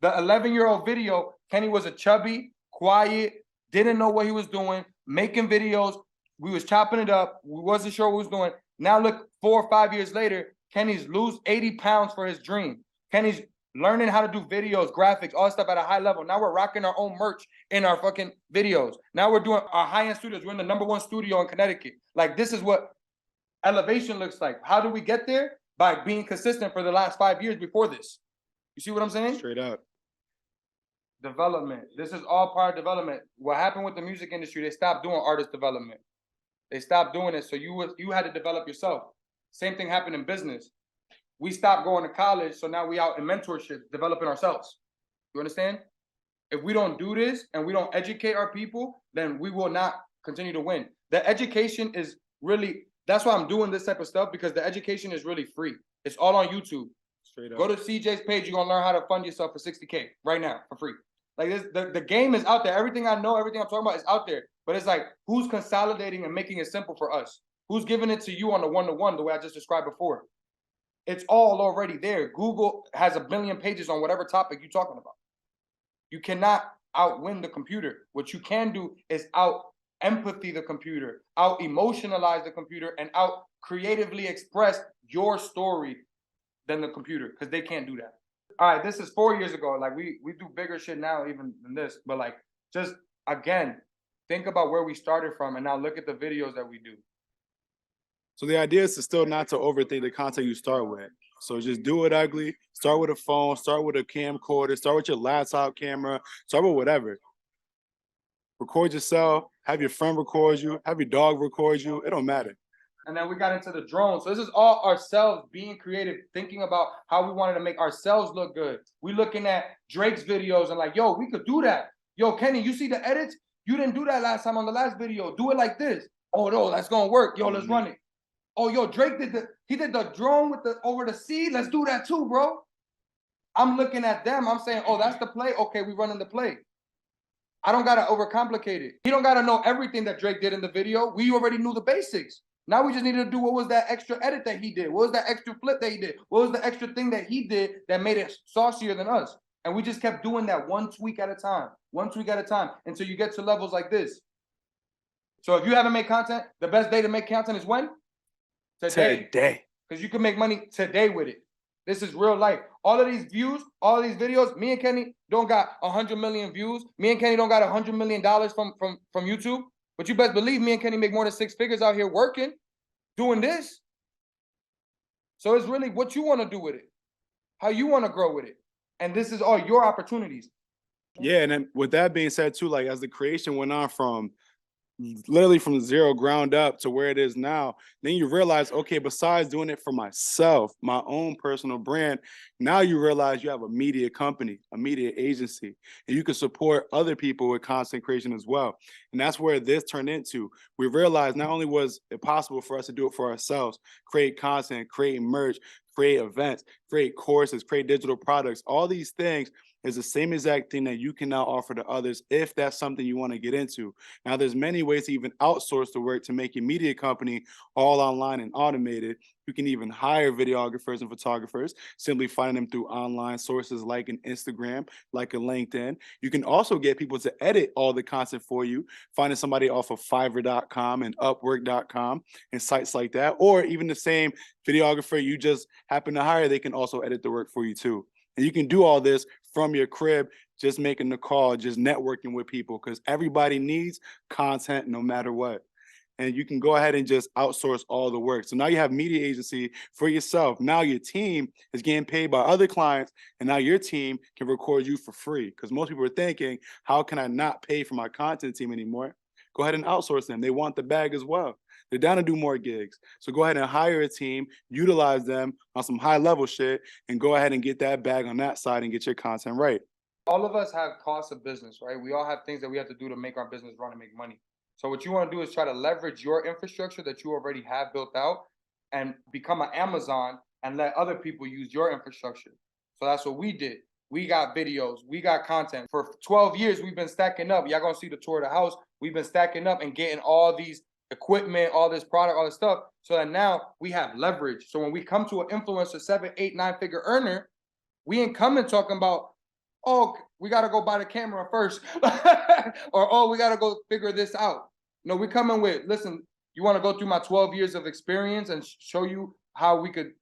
The 11-year-old video, Kenny was a chubby, quiet, didn't know what he was doing, making videos. We was chopping it up. We wasn't sure what he was doing. Now look, 4 or 5 years later, Kenny's lose 80 pounds for his dream. Kenny's learning how to do videos, graphics, all that stuff at a high level. Now we're rocking our own merch in our fucking videos. Now we're doing our high-end studios. We're in the #1 studio in Connecticut. Like, this is what elevation looks like. How do we get there? By being consistent for the last 5 years before this. You see what I'm saying? Straight up. Development. This is all part of development. What happened with the music industry, they stopped doing artist development. They stopped doing it, so you had to develop yourself. Same thing happened in business. We stopped going to college, so now we out in mentorship, developing ourselves. You understand? If we don't do this and we don't educate our people, then we will not continue to win. The education is really, that's why I'm doing this type of stuff, because the education is really free. It's all on YouTube. Straight up. Go to CJ's page, you're gonna learn how to fund yourself for 60K right now for free. Like, this, the game is out there. Everything I know, everything I'm talking about is out there. But it's like, who's consolidating and making it simple for us? Who's giving it to you on the one-to-one, the way I just described before? It's all already there. Google has 1 billion pages on whatever topic you're talking about. You cannot outwin the computer. What you can do is out empathy the computer, out emotionalize the computer, and out creatively express your story than the computer, because they can't do that. All right, this is 4 years ago. Like, we do bigger shit now even than this. But like, just again, think about where we started from and now look at the videos that we do. So the idea is to still not to overthink the content you start with. So just do it ugly. Start with a phone, start with a camcorder, start with your laptop camera, start with whatever. Record yourself, have your friend record you, have your dog record you. It don't matter. And then we got into the drone. So this is all ourselves being creative, thinking about how we wanted to make ourselves look good. We looking at Drake's videos and like, yo, we could do that. Yo, Kenny, you see the edits? You didn't do that last time on the last video. Do it like this. Oh, no, that's gonna work. Yo, let's run it. Oh, yo, Drake did the drone with the over the sea. Let's do that too, bro. I'm looking at them. I'm saying, oh, that's the play. Okay, we running the play. I don't gotta overcomplicate it. He don't gotta know everything that Drake did in the video. We already knew the basics. Now we just needed to do what was that extra edit that he did? What was that extra flip that he did? What was the extra thing that he did that made it saucier than us? And we just kept doing that one tweak at a time, until you get to levels like this. So if you haven't made content, the best day to make content is when? Today. Because you can make money today with it. This is real life. all of these views, all of these videos, me and Kenny don't got 100 million views. Me and Kenny don't got $100 million from YouTube. But you best believe me and Kenny make more than 6 figures out here working, doing this. So it's really what you want to do with it, how you want to grow with it. And this is all your opportunities. Yeah, and then with that being said too, like as the creation went on from literally from zero ground up to where it is now, then you realize, okay, besides doing it for myself, my own personal brand, now you realize you have a media company, a media agency, and you can support other people with content creation as well. And that's where this turned into. We realized not only was it possible for us to do it for ourselves, create content, create merch, create events, create courses, create digital products, all these things is the same exact thing that you can now offer to others if that's something you want to get into. Now, there's many ways to even outsource the work to make your media company all online and automated. You can even hire videographers and photographers, simply finding them through online sources like an Instagram, like a LinkedIn. You can also get people to edit all the content for you, finding somebody off of Fiverr.com and Upwork.com and sites like that, or even the same videographer you just happen to hire, they can also edit the work for you too. And you can do all this from your crib, just making the call, just networking with people, because everybody needs content no matter what. And you can go ahead and just outsource all the work. So now you have media agency for yourself. Now your team is getting paid by other clients, and now your team can record you for free. Because most people are thinking, how can I not pay for my content team anymore? Go ahead and outsource them. They want the bag as well. They're down to do more gigs. So go ahead and hire a team, utilize them on some high level shit, and go ahead and get that bag on that side and get your content right. All of us have costs of business, right? We all have things that we have to do to make our business run and make money. So what you want to do is try to leverage your infrastructure that you already have built out and become an Amazon and let other people use your infrastructure. So that's what we did. We got videos, we got content. For 12 years, we've been stacking up. Y'all gonna see the tour of the house. We've been stacking up and getting all these equipment, all this product, all this stuff, so that now we have leverage. So when we come to an influencer, 7, 8, 9-figure earner, we ain't coming talking about, oh, we got to go buy the camera first, or oh, we got to go figure this out. No, we coming with, listen, you want to go through my 12 years of experience and show you how we could,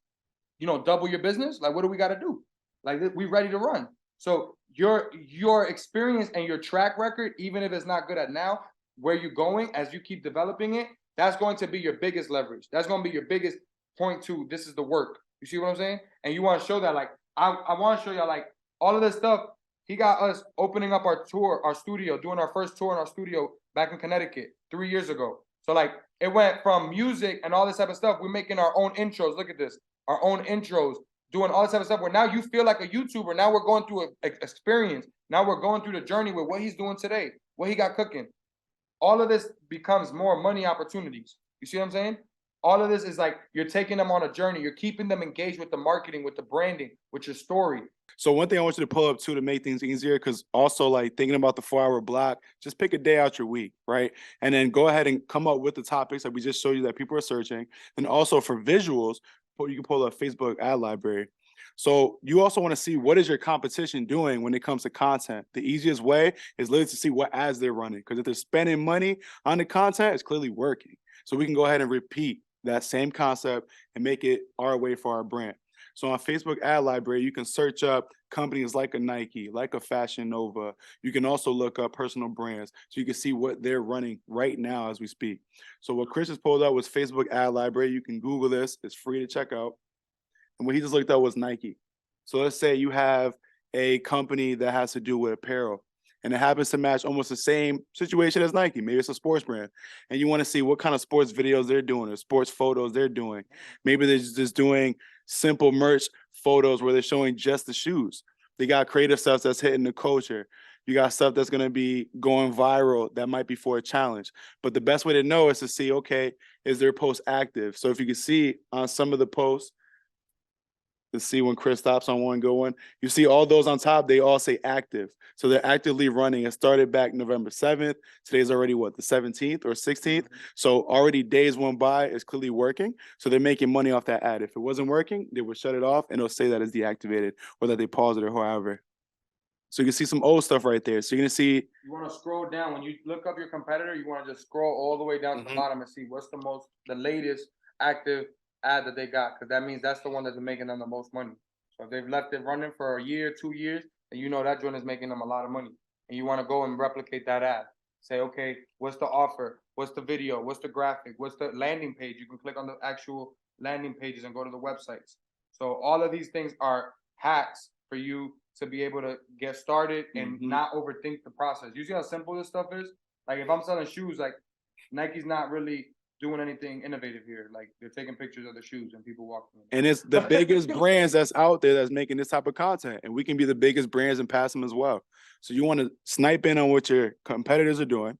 double your business? Like, what do we got to do? Like, we ready to run. So your experience and your track record, even if it's not good at now, where you're going as you keep developing it, that's going to be your biggest leverage. That's going to be your biggest point to, this is the work. You see what I'm saying? And you want to show that, like, I want to show y'all, like, all of this stuff. He got us opening up our tour, our studio, doing our first tour in our studio back in Connecticut 3 years ago. So like it went from music and all this type of stuff. We're making our own intros. Look at this, our own intros, doing all this type of stuff. Where now you feel like a YouTuber. Now we're going through an experience. Now we're going through the journey with what he's doing today, what he got cooking. All of this becomes more money opportunities. You see what I'm saying? All of this is like you're taking them on a journey. You're keeping them engaged with the marketing, with the branding, with your story. So one thing I want you to pull up too to make things easier, because also like thinking about the 4-hour block, just pick a day out your week, right? And then go ahead and come up with the topics that we just showed you that people are searching. And also for visuals, you can pull up Facebook ad library. So you also want to see what is your competition doing when it comes to content. The easiest way is literally to see what ads they're running, because if they're spending money on the content, it's clearly working. So we can go ahead and repeat that same concept and make it our way for our brand. So on Facebook ad library, you can search up companies like a Nike, like a Fashion Nova. You can also look up personal brands so you can see what they're running right now as we speak. So what Chris has pulled up was Facebook ad library. You can Google this, it's free to check out. And what he just looked up was Nike. So let's say you have a company that has to do with apparel, and it happens to match almost the same situation as Nike. Maybe it's a sports brand, and you want to see what kind of sports videos they're doing or sports photos they're doing. Maybe they're just doing simple merch photos where they're showing just the shoes. They got creative stuff that's hitting the culture. You got stuff that's going to be going viral that might be for a challenge. But the best way to know is to see, okay, is their post active? So if you can see on some of the posts, let's see when Chris stops on one going. You see all those on top, they all say active. So they're actively running. It started back November 7th. Today's already what, the 17th or 16th? So already days went by, it's clearly working. So they're making money off that ad. If it wasn't working, they would shut it off and it'll say that it's deactivated or that they paused it or however. So you can see some old stuff right there. So you're gonna see. You want to scroll down. When you look up your competitor, you want to just scroll all the way down to the bottom and see what's the latest active ad that they got, because that means that's the one that's making them the most money. So if they've left it running for a year, 2 years, then you know that joint is making them a lot of money. And you want to go and replicate that ad. Say, okay, what's the offer? What's the video? What's the graphic? What's the landing page? You can click on the actual landing pages and go to the websites. So all of these things are hacks for you to be able to get started and not overthink the process. You see how simple this stuff is? Like if I'm selling shoes, like Nike's not really doing anything innovative here. Like they're taking pictures of the shoes and people walking. And it's the biggest brands that's out there that's making this type of content. And we can be the biggest brands and pass them as well. So you want to snipe in on what your competitors are doing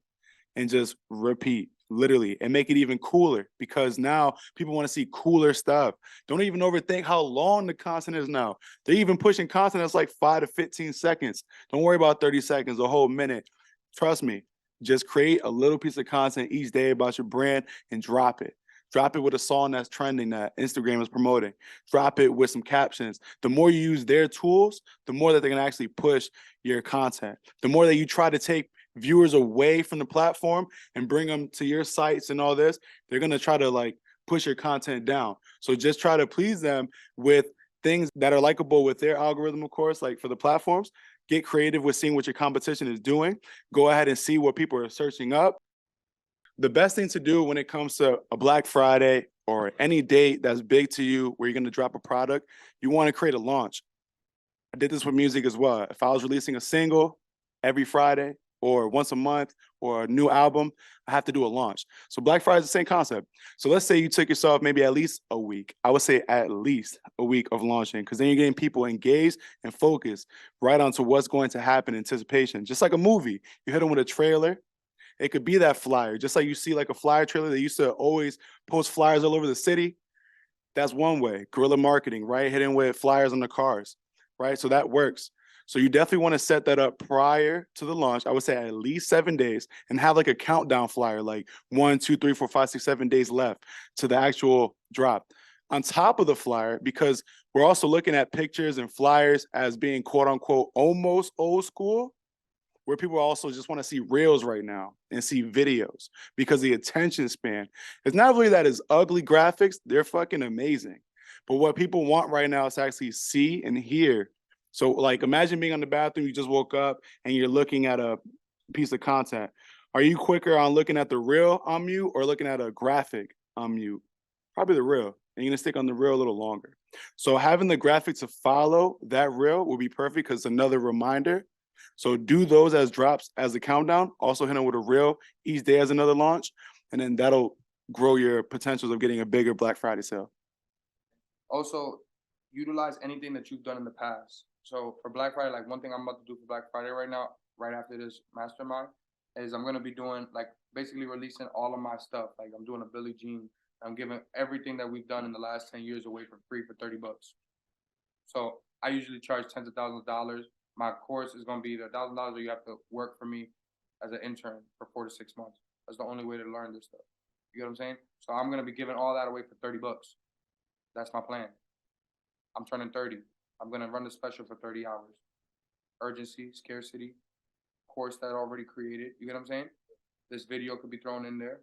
and just repeat, literally, and make it even cooler, because now people want to see cooler stuff. Don't even overthink how long the content is now. They're even pushing content that's like 5 to 15 seconds. Don't worry about 30 seconds, a whole minute. Trust me, just create a little piece of content each day about your brand and drop it. Drop it with a song that's trending that Instagram is promoting. Drop it with some captions. The more you use their tools, the more that they're gonna actually push your content. The more that you try to take viewers away from the platform and bring them to your sites and all this, they're gonna try to like push your content down. So just try to please them with things that are likable with their algorithm, of course, like for the platforms. Get creative with seeing what your competition is doing. Go ahead and see what people are searching up. The best thing to do when it comes to a Black Friday or any date that's big to you where you're going to drop a product, you want to create a launch. I did this with music as well. If I was releasing a single every Friday or once a month or a new album, I have to do a launch. So Black Friday is the same concept. So let's say you took yourself maybe at least a week. I would say at least a week of launching, because then you're getting people engaged and focused right onto what's going to happen in anticipation. Just like a movie, you hit them with a trailer. It could be that flyer, just like you see like a flyer trailer. They used to always post flyers all over the city. That's one way, guerrilla marketing, right? Hitting with flyers on the cars, right? So that works. So you definitely want to set that up prior to the launch. I would say at least 7 days, and have like a countdown flyer, like 1, 2, 3, 4, 5, 6, 7 days left to the actual drop. On top of the flyer, because we're also looking at pictures and flyers as being quote unquote almost old school, where people also just want to see reels right now and see videos, because the attention span is not really that it's ugly graphics. They're fucking amazing. But what people want right now is to actually see and hear. So like imagine being on the bathroom, you just woke up and you're looking at a piece of content. Are you quicker on looking at the reel on mute or looking at a graphic on mute? Probably the reel. And you're gonna stick on the reel a little longer. So having the graphic to follow that reel will be perfect, because it's another reminder. So do those as drops as a countdown. Also hit them with a reel each day as another launch, and then that'll grow your potentials of getting a bigger Black Friday sale. Also, utilize anything that you've done in the past. So for Black Friday, like one thing I'm about to do for Black Friday right now, right after this mastermind, is I'm gonna be doing like basically releasing all of my stuff. Like I'm doing a Billie Jean. I'm giving everything that we've done in the last 10 years away for free for $30. So I usually charge tens of thousands of dollars. My course is gonna be the $1,000, or you have to work for me as an intern for 4 to 6 months. That's the only way to learn this stuff. You get what I'm saying? So I'm gonna be giving all that away for $30. That's my plan. I'm turning 30. I'm gonna run the special for 30 hours. Urgency, scarcity, course that I already created. You get what I'm saying? This video could be thrown in there.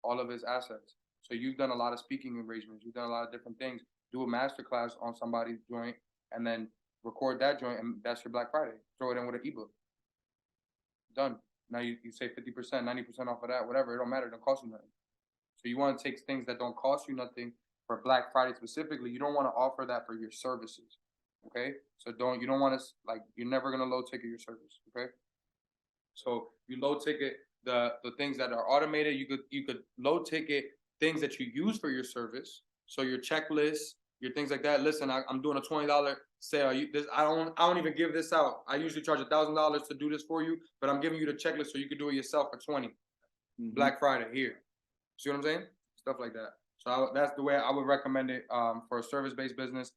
All of his assets. So you've done a lot of speaking engagements. You've done a lot of different things. Do a masterclass on somebody's joint, and then record that joint, and that's your Black Friday. Throw it in with an ebook. Done. Now you save 50%, 90% off of that, whatever. It don't matter. It don't cost you nothing. So you want to take things that don't cost you nothing for Black Friday specifically. You don't want to offer that for your services. Okay? So you don't want to, like, you're never gonna low ticket your service. Okay? So you low ticket the things that are automated. You could low ticket things that you use for your service. So your checklists, your things like that. Listen, I'm doing a $20 sale. I don't even give this out. I usually charge $1,000 to do this for you, but I'm giving you the checklist so you can do it yourself for 20. Black Friday here. See what I'm saying? Stuff like that. So that's the way I would recommend it for a service-based business.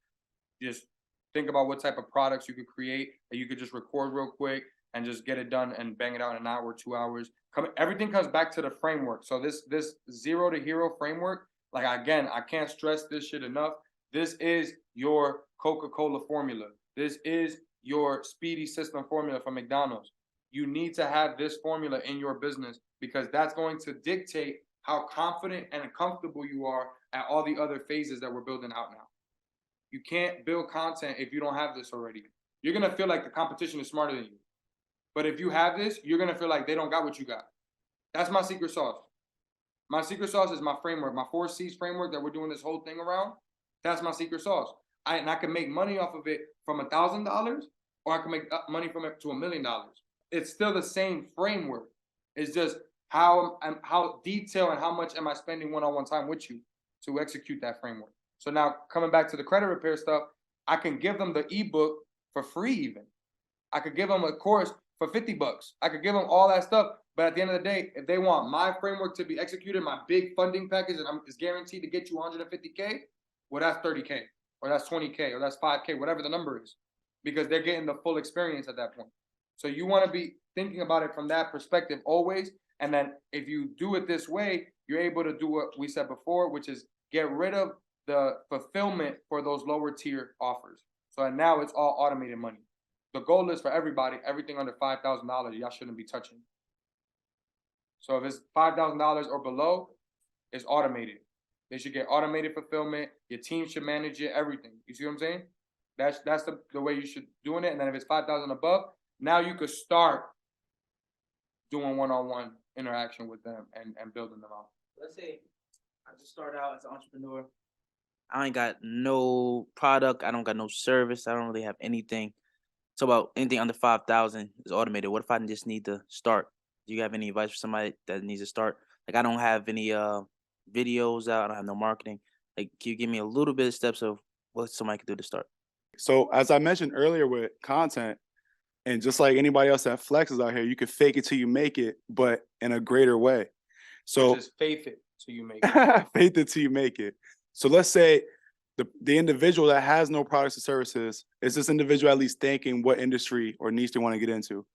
Just think about what type of products you could create that you could just record real quick and just get it done and bang it out in an hour, 2 hours. Everything comes back to the framework. So this zero to hero framework, like again, I can't stress this shit enough. This is your Coca-Cola formula. This is your speedy system formula from McDonald's. You need to have this formula in your business, because that's going to dictate how confident and comfortable you are at all the other phases that we're building out now. You can't build content if you don't have this already. You're gonna feel like the competition is smarter than you. But if you have this, you're gonna feel like they don't got what you got. That's my secret sauce. My secret sauce is my framework, my 4 C's framework that we're doing this whole thing around. That's my secret sauce. And I can make money off of it from $1,000, or I can make money from it to $1,000,000. It's still the same framework. It's just how detailed and how much am I spending one-on-one time with you to execute that framework. So now coming back to the credit repair stuff, I can give them the ebook for free even. I could give them a course for $50. I could give them all that stuff. But at the end of the day, if they want my framework to be executed, my big funding package that is guaranteed to get you 150K, well, that's 30K, or that's 20K, or that's 5K, whatever the number is, because they're getting the full experience at that point. So you want to be thinking about it from that perspective always. And then if you do it this way, you're able to do what we said before, which is get rid of the fulfillment for those lower tier offers. So now it's all automated money. The goal is for everybody, everything under $5,000, y'all shouldn't be touching. So if it's $5,000 or below, it's automated. They should get automated fulfillment. Your team should manage it, everything. You see what I'm saying? That's the way you should doing it. And then if it's 5,000 above, now you could start doing one-on-one interaction with them and building them out. Let's say I just start out as an entrepreneur. I ain't got no product. I don't got no service. I don't really have anything. So about anything under 5,000 is automated. What if I just need to start? Do you have any advice for somebody that needs to start? Like I don't have any videos out. I don't have no marketing. Like, can you give me a little bit of steps of what somebody can do to start? So as I mentioned earlier with content, and just like anybody else that flexes out here, you can fake it till you make it, but in a greater way. So just faith it till you make it. faith it till you make it. So let's say the individual that has no products or services, is this individual at least thinking what industry or niche they want to get into?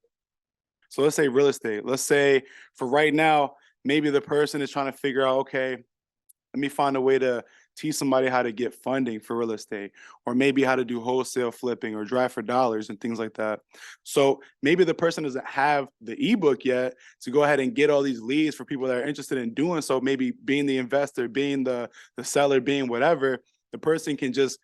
So let's say real estate. Let's say for right now, maybe the person is trying to figure out, okay, let me find a way to teach somebody how to get funding for real estate, or maybe how to do wholesale flipping or drive for dollars and things like that. So maybe the person doesn't have the ebook yet to go ahead and get all these leads for people that are interested in doing so, maybe being the investor, being the seller, being whatever. The person can just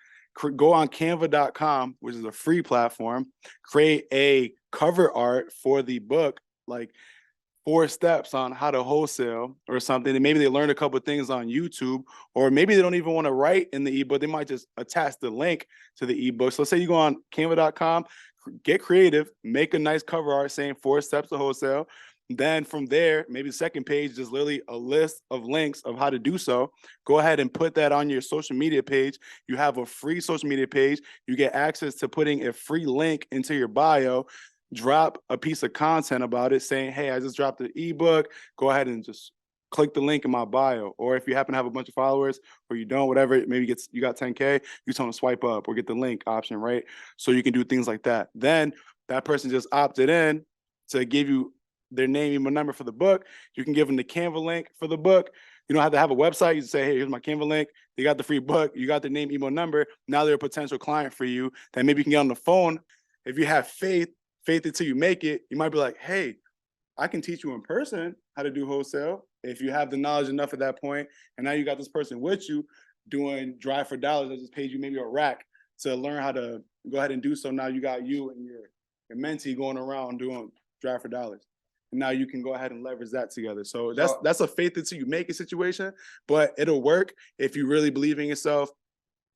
go on canva.com, which is a free platform, create a cover art for the book, like 4 steps on how to wholesale or something. And maybe they learned a couple of things on YouTube, or maybe they don't even want to write in the ebook. They might just attach the link to the ebook. So let's say you go on canva.com, get creative, make a nice cover art saying 4 steps to wholesale. Then from there, maybe the second page is literally a list of links of how to do so. Go ahead and put that on your social media page. You have a free social media page. You get access to putting a free link into your bio. Drop a piece of content about it saying, hey, I just dropped an ebook. Go ahead and just click the link in my bio. Or if you happen to have a bunch of followers or you don't, whatever, maybe you got 10K, you tell them to swipe up or get the link option, right? So you can do things like that. Then that person just opted in to give you their name, email, number for the book. You can give them the Canva link for the book. You don't have to have a website. You just say, hey, here's my Canva link. They got the free book. You got their name, email, number. Now they're a potential client for you that maybe you can get on the phone. If you have faith until you make it, you might be like, hey, I can teach you in person how to do wholesale. If you have the knowledge enough at that point, and now you got this person with you doing drive for dollars that just paid you maybe a rack to learn how to go ahead and do so. Now you got you and your mentee going around doing drive for dollars. And now you can go ahead and leverage that together. So that's a faith until you make it situation, but it'll work if you really believe in yourself.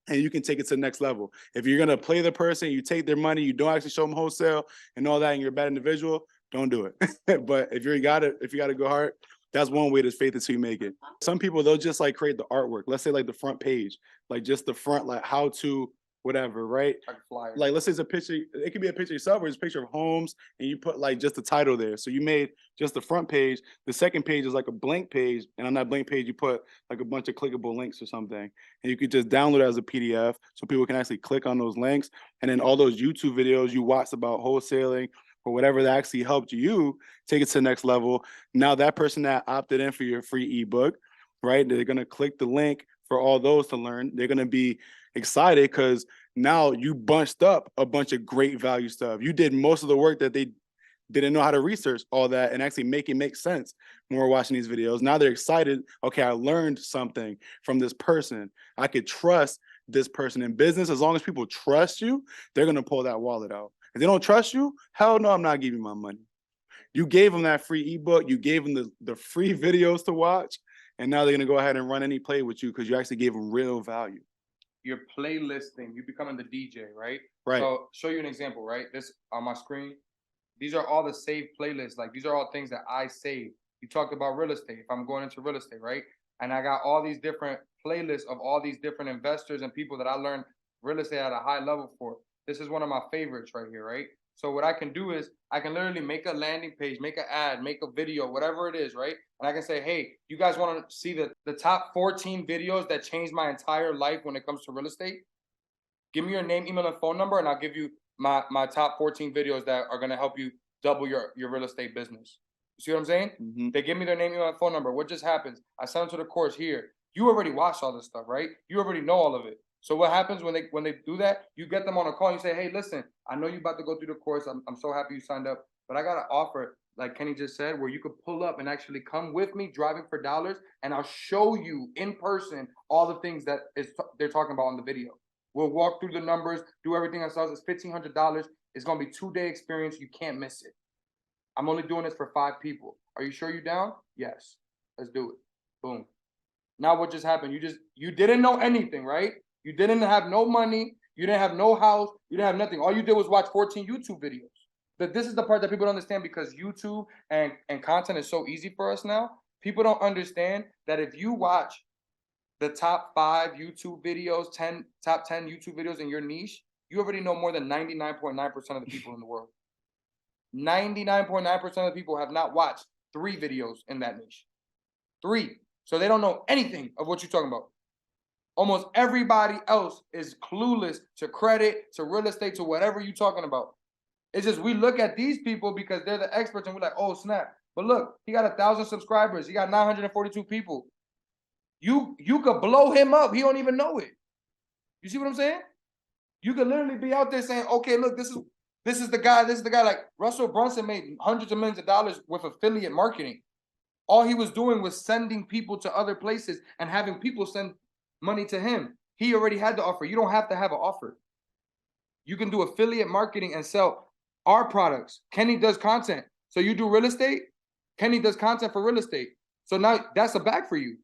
And you can take it to the next level. If you're gonna play the person, you take their money, you don't actually show them wholesale and all that, and you're a bad individual, don't do it. But if you got to go hard, that's one way to faith until you make it. Some people, they'll just like create the artwork. Let's say like the front page, like just the front, like how to whatever, right? Like a flyer. Like let's say it's a picture, it could be a picture of yourself or it's a picture of homes, and you put like just the title there. So you made just the front page. The second page is like a blank page, and on that blank page you put like a bunch of clickable links or something, and you could just download it as a PDF so people can actually click on those links. And then all those YouTube videos you watched about wholesaling or whatever that actually helped you take it to the next level. Now that person that opted in for your free ebook, right? They're gonna click the link for all those to learn. They're gonna be excited because now you bunched up a bunch of great value stuff. You did most of the work that they didn't know how to research all that and actually make it make sense when we're watching these videos. Now they're excited. Okay, I learned something from this person. I could trust this person in business. As long as people trust you, they're going to pull that wallet out. If they don't trust you, hell no, I'm not giving you my money. You gave them that free ebook. You gave them the free videos to watch. And now they're going to go ahead and run any play with you because you actually gave them real value. You're playlisting, you becoming the DJ, right? Right. So show you an example, right? This on my screen. These are all the saved playlists. Like these are all things that I saved. You talked about real estate. If I'm going into real estate, right? And I got all these different playlists of all these different investors and people that I learned real estate at a high level for. This is one of my favorites right here, right? So what I can do is I can literally make a landing page, make an ad, make a video, whatever it is, right? And I can say, hey, you guys want to see the top 14 videos that changed my entire life when it comes to real estate? Give me your name, email, and phone number, and I'll give you my top 14 videos that are going to help you double your real estate business. You see what I'm saying? Mm-hmm. They give me their name, email, and phone number. What just happens? I send them to the course here. You already watched all this stuff, right? You already know all of it. So what happens when they do that? You get them on a call. And you say, hey, listen, I know you're about to go through the course. I'm so happy you signed up, but I got an offer, like Kenny just said, where you could pull up and actually come with me driving for dollars, and I'll show you in person all the things that they're talking about on the video. We'll walk through the numbers, do everything ourselves. It's $1,500. It's going to be 2-day experience. You can't miss it. I'm only doing this for 5 people. Are you sure you're down? Yes. Let's do it. Boom. Now what just happened? You didn't know anything, right? You didn't have no money. You didn't have no house. You didn't have nothing. All you did was watch 14 YouTube videos. But this is the part that people don't understand, because YouTube and content is so easy for us now. People don't understand that if you watch the top 5 YouTube videos, top 10 YouTube videos in your niche, you already know more than 99.9% of the people in the world. 99.9% of the people have not watched 3 videos in that niche. 3. So they don't know anything of what you're talking about. Almost everybody else is clueless to credit, to real estate, to whatever you're talking about. It's just we look at these people because they're the experts and we're like, oh, snap. But look, he got 1,000 subscribers. He got 942 people. You could blow him up. He don't even know it. You see what I'm saying? You could literally be out there saying, okay, look, this is the guy. This is the guy. Like Russell Brunson made hundreds of millions of dollars with affiliate marketing. All he was doing was sending people to other places and having people send money to him. He already had the offer. You don't have to have an offer. You can do affiliate marketing and sell our products. Kenny does content. So you do real estate. Kenny does content for real estate. So now that's a bag for you.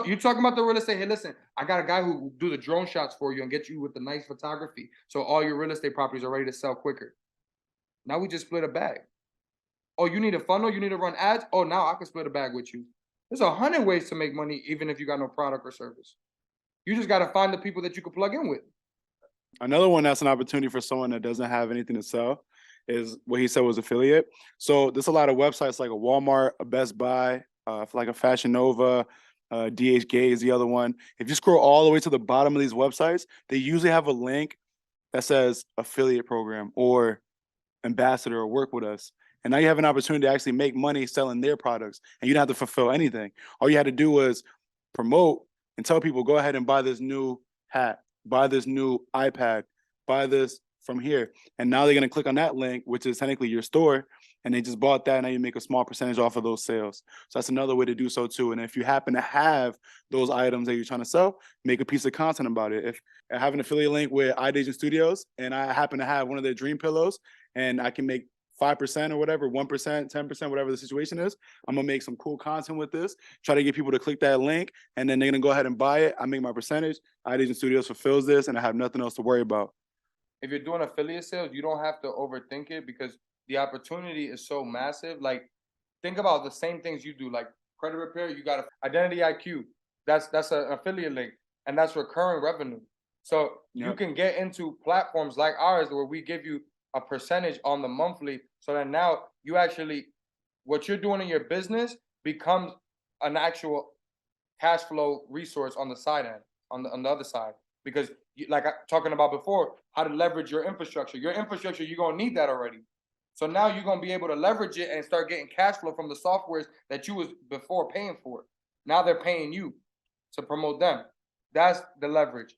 You talking about the real estate. Hey, listen, I got a guy who will do the drone shots for you and get you with the nice photography. So all your real estate properties are ready to sell quicker. Now we just split a bag. Oh, you need a funnel? You need to run ads? Oh, now I can split a bag with you. There's 100 ways to make money, even if you got no product or service. You just got to find the people that you can plug in with. Another one that's an opportunity for someone that doesn't have anything to sell is what he said was affiliate. So there's a lot of websites like a Walmart, a Best Buy, like a Fashion Nova, DH Gay is the other one. If you scroll all the way to the bottom of these websites, they usually have a link that says affiliate program or ambassador or work with us. And now you have an opportunity to actually make money selling their products, and you don't have to fulfill anything. All you had to do was promote and tell people, go ahead and buy this new hat, buy this new iPad, buy this from here. And now they're going to click on that link, which is technically your store, and they just bought that. And now you make a small percentage off of those sales. So that's another way to do so too. And if you happen to have those items that you're trying to sell, make a piece of content about it. If I have an affiliate link with iDagent Studios and I happen to have one of their dream pillows and I can make 5% or whatever, 1%, 10%, whatever the situation is, I'm gonna make some cool content with this, try to get people to click that link, and then they're gonna go ahead and buy it. I make my percentage. iDagent Studios fulfills this, and I have nothing else to worry about. If you're doing affiliate sales, you don't have to overthink it because the opportunity is so massive. Like, think about the same things you do, like credit repair. You got Identity IQ. That's an affiliate link, and that's recurring revenue. So you can get into platforms like ours where we give you a percentage on the monthly, so that now you actually, what you're doing in your business becomes an actual cash flow resource on the side end, on the other side. Because like I talking about before, how to leverage your infrastructure. Your infrastructure, you're gonna need that already. So now you're gonna be able to leverage it and start getting cash flow from the softwares that you was before paying for. Now they're paying you to promote them. That's the leverage.